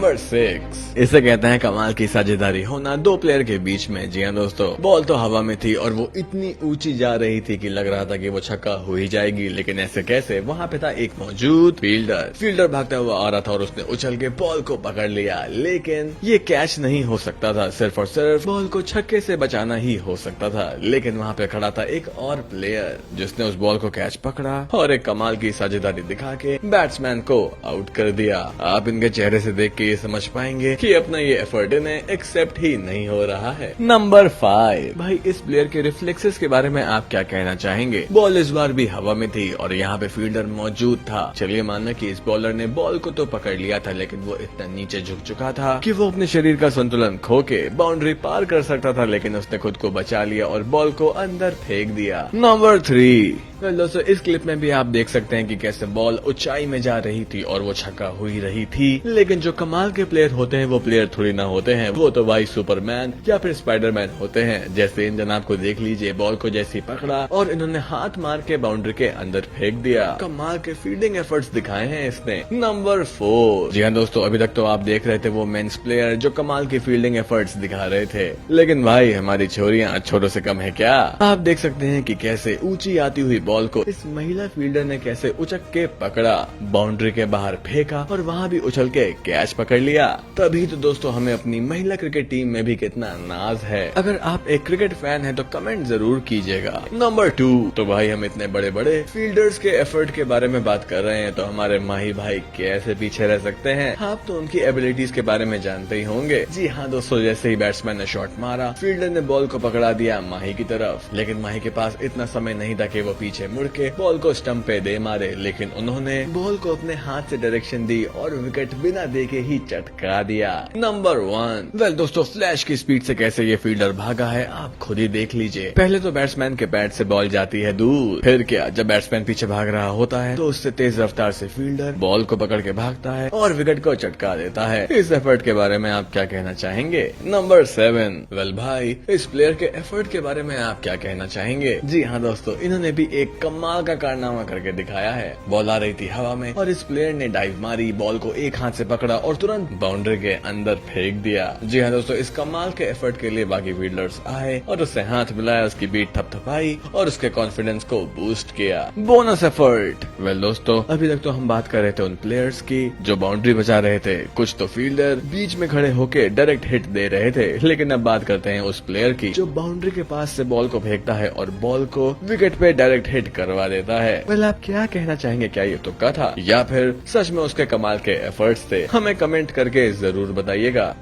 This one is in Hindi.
नंबर 6, इसे कहते हैं कमाल की साझेदारी होना दो प्लेयर के बीच में। जी हाँ दोस्तों, बॉल तो हवा में थी और वो इतनी ऊंची जा रही थी कि लग रहा था कि वो छक्का हो ही जाएगी, लेकिन ऐसे कैसे? वहाँ पे था एक मौजूद फील्डर भागता हुआ आ रहा था और उसने उछल के बॉल को पकड़ लिया, लेकिन ये कैच नहीं हो सकता था। सिर्फ और सिर्फ बॉल को छक्के से बचाना ही हो सकता था। लेकिन वहाँ पे खड़ा था एक और प्लेयर जिसने उस बॉल को कैच पकड़ा और एक कमाल की साझेदारी दिखा के बैट्समैन को आउट कर दिया। आप इनके चेहरे से देख के ये समझ पाएंगे कि अपना ये एफर्ट इन्हें एक्सेप्ट ही नहीं हो रहा है। नंबर 5, भाई इस प्लेयर के रिफ्लेक्सेस के बारे में आप क्या कहना चाहेंगे? बॉल इस बार भी हवा में थी और यहाँ पे फील्डर मौजूद था। चलिए मानना कि इस बॉलर ने बॉल को तो पकड़ लिया था, लेकिन वो इतना नीचे झुक चुका था कि वो अपने शरीर का संतुलन खो के बाउंड्री पार कर सकता था, लेकिन उसने खुद को बचा लिया और बॉल को अंदर फेंक दिया। नंबर 3, दोस्तों इस क्लिप में भी आप देख सकते हैं कि कैसे बॉल ऊंचाई में जा रही थी और वो छक्का हो ही रही थी। लेकिन जो कमाल के प्लेयर होते हैं वो प्लेयर थोड़ी ना होते हैं, वो तो भाई सुपरमैन या फिर स्पाइडरमैन होते हैं। जैसे इन जनाब को देख लीजिए, बॉल को जैसे ही पकड़ा और इन्होंने हाथ मार के बाउंड्री के अंदर फेंक दिया। कमाल के फील्डिंग एफर्ट्स दिखाए हैं इसने। नंबर 4, जी हाँ दोस्तों, अभी तक तो आप देख रहे थे वो मेंस प्लेयर जो कमाल की फील्डिंग एफर्ट्स दिखा रहे थे, लेकिन भाई हमारी छोरियां छोरों से कम है क्या? आप देख सकते हैं कि कैसे ऊंची आती हुई बॉल को इस महिला फील्डर ने कैसे उचक के पकड़ा, बाउंड्री के बाहर फेंका और वहाँ भी उछल के कैच पकड़ लिया। तभी तो दोस्तों हमें अपनी महिला क्रिकेट टीम में भी कितना नाज है। अगर आप एक क्रिकेट फैन हैं तो कमेंट जरूर कीजिएगा। नंबर 2, तो भाई हम इतने बड़े बड़े फील्डर्स के एफर्ट के बारे में बात कर रहे हैं तो हमारे माही भाई कैसे पीछे रह सकते हैं? आप तो उनकी एबिलिटीज के बारे में जानते ही होंगे। जी हाँ दोस्तों, जैसे ही बैट्समैन ने शॉट मारा, फील्डर ने बॉल को पकड़ा दिया माही की तरफ, लेकिन माही के पास इतना समय नहीं था कि वो पीछे मुड़ के बॉल को स्टंप पे दे मारे, लेकिन उन्होंने बॉल को अपने हाथ से डायरेक्शन दी और विकेट बिना देखे ही चटका दिया। नंबर 1, वेल दोस्तों, फ्लैश की स्पीड से कैसे ये फील्डर भागा है आप खुद ही देख लीजिए। पहले तो बैट्समैन के पैड से बॉल जाती है दूर, फिर क्या, जब बैट्समैन पीछे भाग रहा होता है तो उससे तेज रफ्तार से फील्डर बॉल को पकड़ के भागता है और विकेट को चटका देता है। इस एफर्ट के बारे में आप क्या कहना चाहेंगे? नंबर 7, वेल भाई इस प्लेयर के एफर्ट के बारे में आप क्या कहना चाहेंगे? जी हाँ दोस्तों, इन्होंने भी एक कमाल का कारनामा करके दिखाया है। बॉल आ रही थी हवा में और इस प्लेयर ने डाइव मारी, बॉल को एक हाथ से पकड़ा और तुरंत बाउंड्री के अंदर फेंक दिया। जी हाँ दोस्तों, इस कमाल के एफर्ट के लिए बाकी फील्डर्स आए और उससे हाथ मिलाया, उसकी बीट थपथपाई और उसके कॉन्फिडेंस को बूस्ट किया। बोनस एफर्ट, वेल दोस्तों अभी तक तो हम बात कर रहे थे उन प्लेयर्स की जो बाउंड्री बचा रहे थे, कुछ तो फील्डर बीच में खड़े होके डायरेक्ट हिट दे रहे थे, लेकिन अब बात करते हैं उस प्लेयर की जो बाउंड्री के पास से बॉल को फेंकता है और बॉल को विकेट पे डायरेक्ट हिट करवा देता है। वेल आप क्या कहना चाहेंगे? क्या ये तुक्का था या फिर सच में उसके कमाल के एफर्ट्स थे? हमें कमेंट करके जरूर बताइएगा।